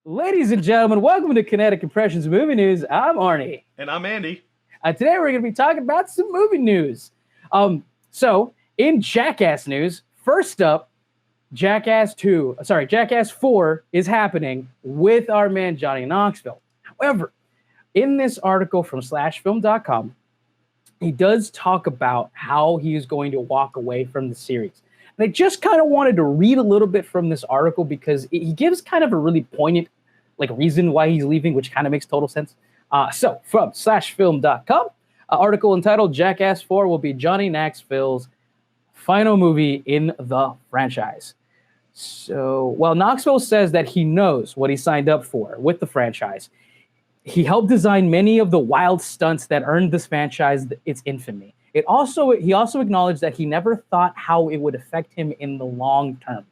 Ladies and gentlemen, welcome to Kinetic Impressions Movie News. I'm Arnie. And I'm Andy. Today we're going to be talking about some movie news. So in Jackass news, first up, Jackass 4 is happening with our man Johnny Knoxville. However, in this article from slashfilm.com, he does talk about how he is going to walk away from the series. And I just kind of wanted to read a little bit from this article because he gives kind of a really poignant reason why he's leaving, which kind of makes total sense. So from slashfilm.com, an article entitled Jackass 4 will be Johnny Knoxville's final movie in the franchise. So while Knoxville says that he knows what he signed up for with the franchise, he helped design many of the wild stunts that earned this franchise its infamy. He also acknowledged that he never thought how it would affect him in the long term.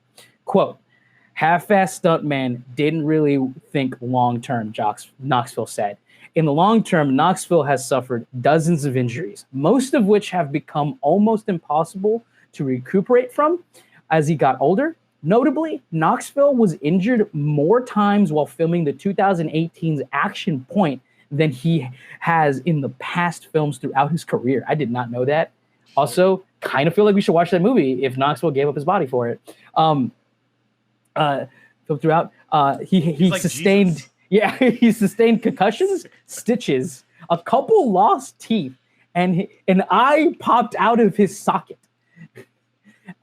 Quote, half-assed stuntman didn't really think long-term, Knoxville said. In the long term, Knoxville has suffered dozens of injuries, most of which have become almost impossible to recuperate from as he got older. Notably, Knoxville was injured more times while filming the 2018's Action Point than he has in the past films throughout his career. I did not know that. Also, kind of feel like we should watch that movie if Knoxville gave up his body for it. Throughout, he like sustained Jesus. Yeah, he sustained concussions, stitches, a couple lost teeth, and an eye popped out of his socket.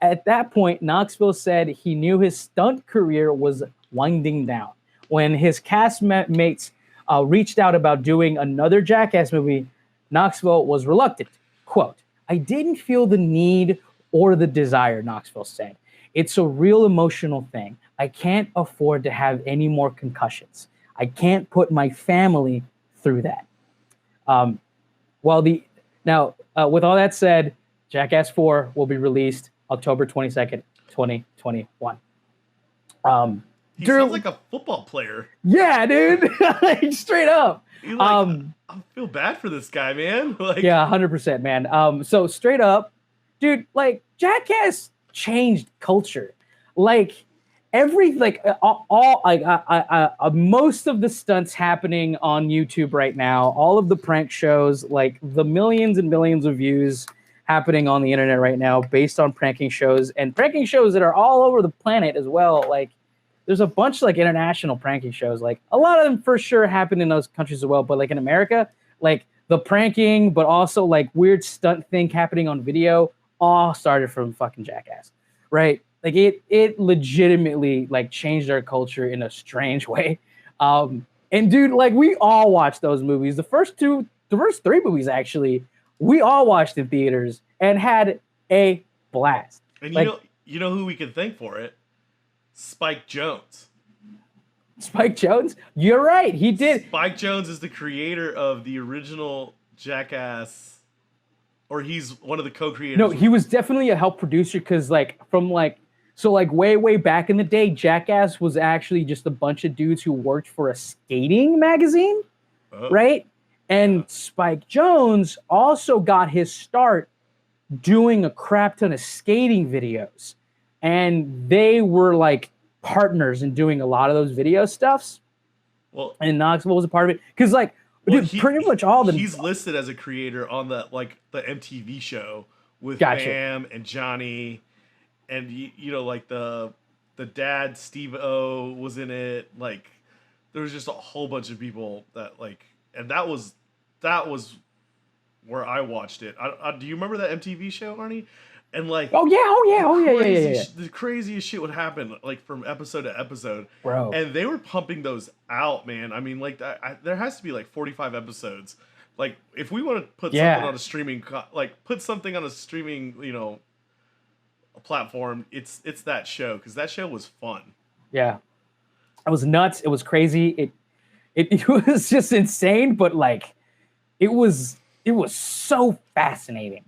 At that point, Knoxville said he knew his stunt career was winding down. When his castmates reached out about doing another Jackass movie, Knoxville was reluctant. Quote, I didn't feel the need or the desire, Knoxville said. It's a real emotional thing. I can't afford to have any more concussions. I can't put my family through that. With all that said, Jackass 4 will be released October 22nd, 2021. He sounds like a football player. Yeah, dude. Straight up. I feel bad for this guy, man. Yeah, 100%, man. So straight up, dude, Jackass changed culture. Most of the stunts happening on YouTube right now, all of the prank shows, the millions and millions of views happening on the internet right now based on pranking shows that are all over the planet as well. There's a bunch of international pranking shows. A lot of them for sure happen in those countries as well. But in America, the pranking, but also weird stunt thing happening on video all started from fucking Jackass, right? It legitimately changed our culture in a strange way. And dude, we all watched those movies. The first three movies actually, we all watched in theaters and had a blast. And you know who we can thank for it? Spike Jonze. Spike Jonze? You're right. He did. Spike Jonze is the creator of the original Jackass, or he's one of the co-creators. No, he was definitely a help producer because way back in the day, Jackass was actually just a bunch of dudes who worked for a skating magazine, right? And Spike Jonze also got his start doing a crap ton of skating videos. And they were partners in doing a lot of those video stuffs. Well, and Knoxville was a part of it. Because pretty much all the... He's listed as a creator on the MTV show with Bam and Johnny. And, the dad, Steve O, was in it. There was just a whole bunch of people that, and that was where I watched it. Do you remember that MTV show, Arnie? And oh yeah. The craziest shit would happen from episode to episode, bro. And they were pumping those out, man. I mean, there has to be 45 episodes. If we want to put something on a streaming, put something on a streaming, platform, it's that show because that show was fun. Yeah, it was nuts. It was crazy. It was just insane, but it was so fascinating.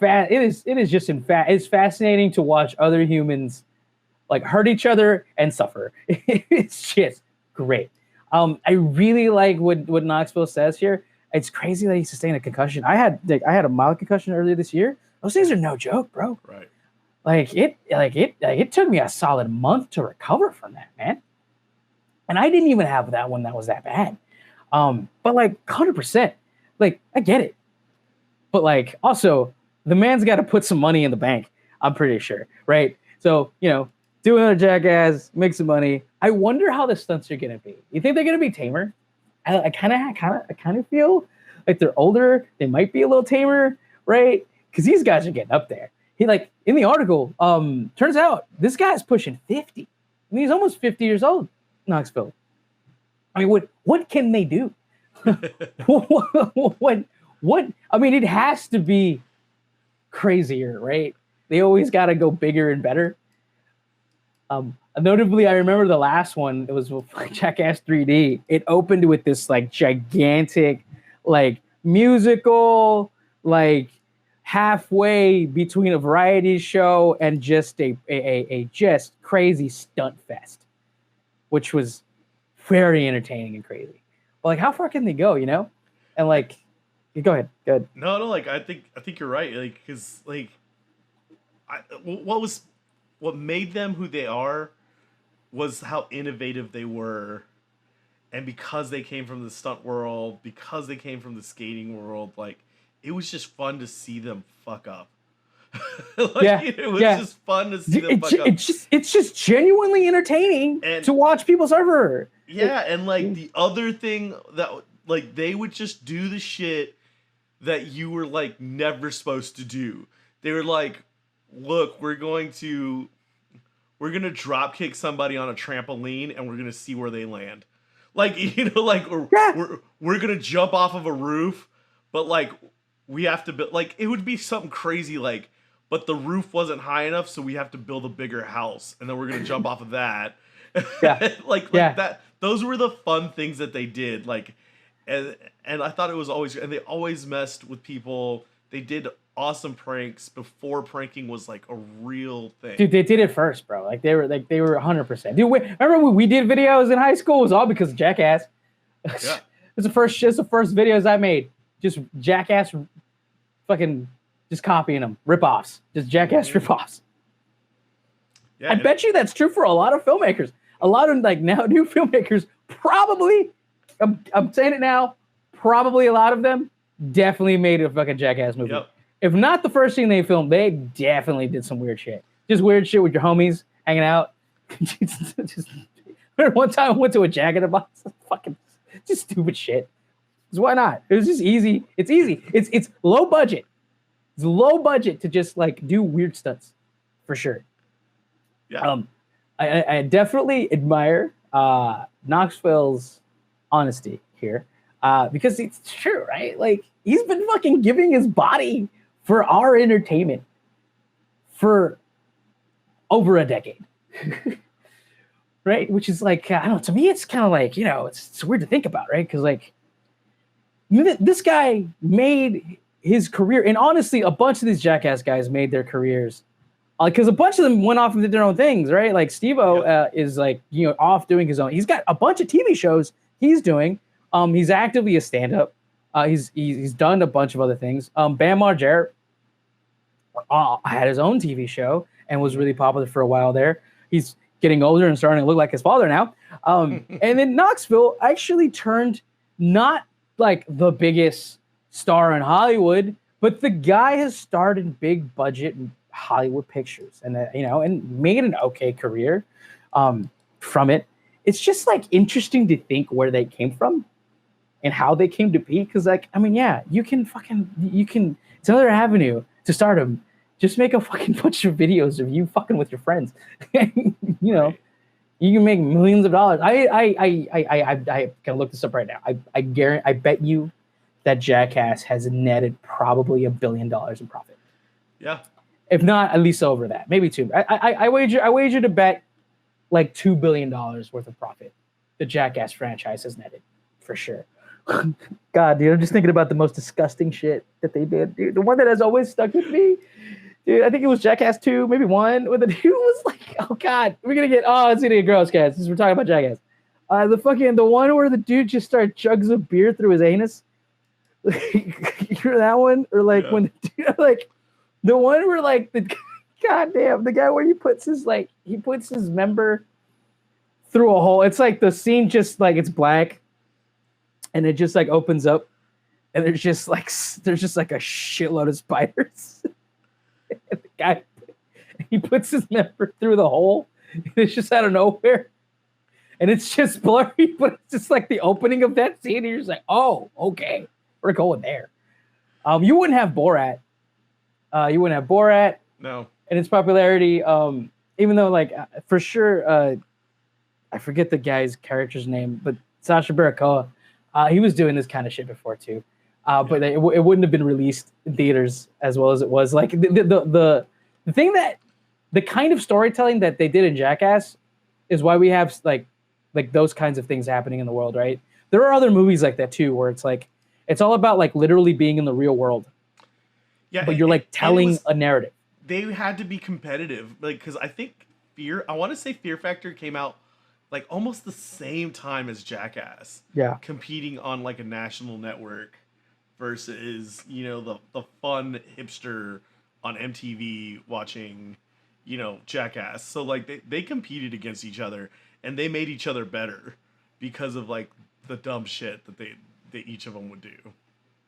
It's fascinating to watch other humans hurt each other and suffer. It's just great. I really like what Knoxville says here. It's crazy that he sustained a concussion. I had a mild concussion earlier this year. Those things are no joke, bro. Right. It took me a solid month to recover from that, man. And I didn't even have that one that was that bad. But like 100%, like I get it. But like also the man's got to put some money in the bank. I'm pretty sure, right? So, do another Jackass, make some money. I wonder how the stunts are gonna be. You think they're gonna be tamer? I kind of feel like they're older. They might be a little tamer, right? Because these guys are getting up there. He like in the article. Turns out this guy's pushing 50. I mean, he's almost 50 years old. Knoxville. I mean, what can they do? what? I mean, it has to be crazier, right? They always got to go bigger and better. Notably, I remember the last one. It was Jackass 3D. It opened with this like gigantic, like musical, like halfway between a variety show and just a just crazy stunt fest, which was very entertaining and crazy. But like, how far can they go? And like, go ahead. Good. No, like I think you're right. Like, because like, what made them who they are was how innovative they were, and because they came from the stunt world, because they came from the skating world, like it was just fun to see them fuck up. It was just fun to see them fuck up. It's just genuinely entertaining to watch people suffer. Yeah, and like the other thing that like they would just do the shit that you were like never supposed to do. They were like, look, we're gonna drop kick somebody on a trampoline and we're gonna see where they land. Like, we're gonna jump off of a roof, but like we have to build, like it would be something crazy, like, but the roof wasn't high enough, so we have to build a bigger house, and then we're gonna jump off of that. Yeah. like that. Those were the fun things that they did. Like, and I thought it was always, and they always messed with people. They did awesome pranks before pranking was like a real thing. Dude, they did it first, bro. Like they were 100%. Dude, remember when we did videos in high school? It was all because of Jackass. Yeah. It's the first videos I made. Just Jackass, fucking, just copying them, rip-offs, just Jackass rip-offs. Yeah, I bet you that's true for a lot of filmmakers. A lot of like now new filmmakers probably, I'm saying it now, probably a lot of them definitely made a fucking Jackass movie. Yep. If not the first thing they filmed, they definitely did some weird shit. Just weird shit with your homies hanging out. just one time I went to a Jagged box, fucking just stupid shit. Because why not? It was just easy. It's easy. It's low budget. It's low budget to just like do weird stunts, for sure. Yeah. I definitely admire Knoxville's honesty here, because it's true, right? Like he's been fucking giving his body for our entertainment for over a decade. Right? Which is like, I don't know, to me, it's kind of like, it's weird to think about, right? Because like, this guy made his career, and honestly, a bunch of these Jackass guys made their careers, because a bunch of them went off and did their own things, right? Like Steve-O is like, off doing his own. He's got a bunch of TV shows he's doing. He's actively a stand-up. He's done a bunch of other things. Bam Margera had his own TV show and was really popular for a while there. He's getting older and starting to look like his father now. And then Knoxville actually turned not like the biggest star in Hollywood, but the guy has starred in big budget Hollywood pictures and and made an okay career from it. It's just like interesting to think where they came from and how they came to be. Cause like, I mean, yeah, you can, it's another avenue to stardom. Just make a fucking bunch of videos of you fucking with your friends. You can make millions of dollars. I can look this up right now. I guarantee, I bet you that Jackass has netted probably $1 billion in profit. Yeah. If not, at least over that, maybe two. I wager to bet like $2 billion worth of profit the Jackass franchise has netted, for sure. God, dude, I'm just thinking about the most disgusting shit that they did, dude. The one that has always stuck with me, dude. I think it was Jackass 2, maybe 1, where the dude was like, "Oh God, it's gonna get gross, guys." Since we're talking about Jackass, the one where the dude just started jugs of beer through his anus. You hear that one, or like when the dude, like the one where like the goddamn the guy where he puts his member through a hole. It's like the scene just like it's black, and it just like opens up, and there's just like a shitload of spiders. And the guy, he puts his member through the hole, and it's just out of nowhere, and it's just blurry, but it's just like the opening of that scene. And you're just like, oh, okay, we're going there. You wouldn't have Borat. No. And its popularity, even though like for sure, I forget the guy's character's name, but Sacha Baron Cohen, he was doing this kind of shit before too. But it wouldn't have been released in theaters as well as it was. Like the thing that the kind of storytelling that they did in Jackass is why we have like those kinds of things happening in the world, right? There are other movies like that too, where it's like it's all about like literally being in the real world. Yeah, but you're like telling a narrative. They had to be competitive, like because I think I want to say Fear Factor came out like almost the same time as Jackass. Yeah, competing on like a national network versus the fun hipster on MTV watching Jackass. So like they competed against each other and they made each other better because of like the dumb shit that they each of them would do.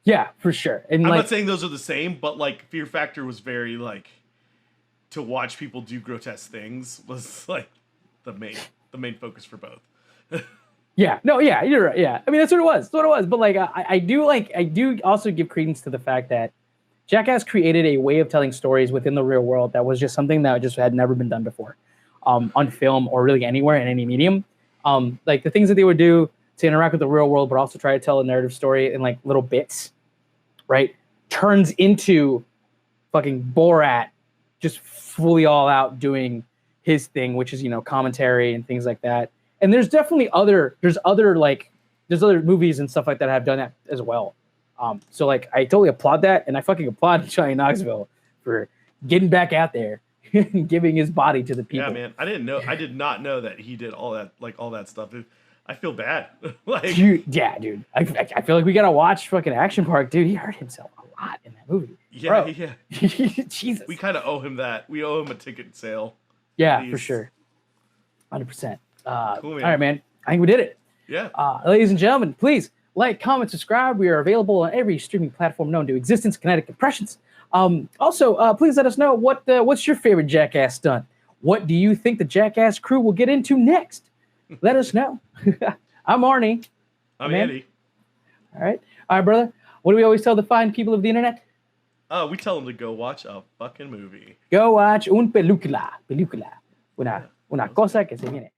Yeah, for sure. And I'm like, not saying those are the same, but like Fear Factor was very like to watch people do grotesque things was like the main focus for both. Yeah, no, yeah, you're right. Yeah, I mean that's what it was. That's what it was. But like, I do also give credence to the fact that Jackass created a way of telling stories within the real world that was just something that just had never been done before, on film or really anywhere in any medium. Like the things that they would do to interact with the real world, but also try to tell a narrative story in like little bits, right? Turns into fucking Borat, just fully all out doing his thing, which is commentary and things like that. And there's definitely other movies and stuff like that have done that as well. So like I totally applaud that, and I fucking applaud Johnny Knoxville for getting back out there and giving his body to the people. Yeah, man, I did not know that he did all that stuff. I feel bad. Like, dude. I feel like we gotta watch fucking Action Park, dude. He hurt himself a lot in that movie. Yeah, bro. Yeah. Jesus. We kind of owe him that. We owe him a ticket sale. Yeah, for sure. 100%. Cool, man. All right, man. I think we did it. Yeah. Ladies and gentlemen, please like, comment, subscribe. We are available on every streaming platform known to existence. Kinetic Impressions. Also, please let us know what's your favorite Jackass stunt. What do you think the Jackass crew will get into next? Let us know. I'm Arnie. I'm Andy. All right, brother. What do we always tell the fine people of the internet? We tell them to go watch a fucking movie. Go watch una película. Una cosa que se viene.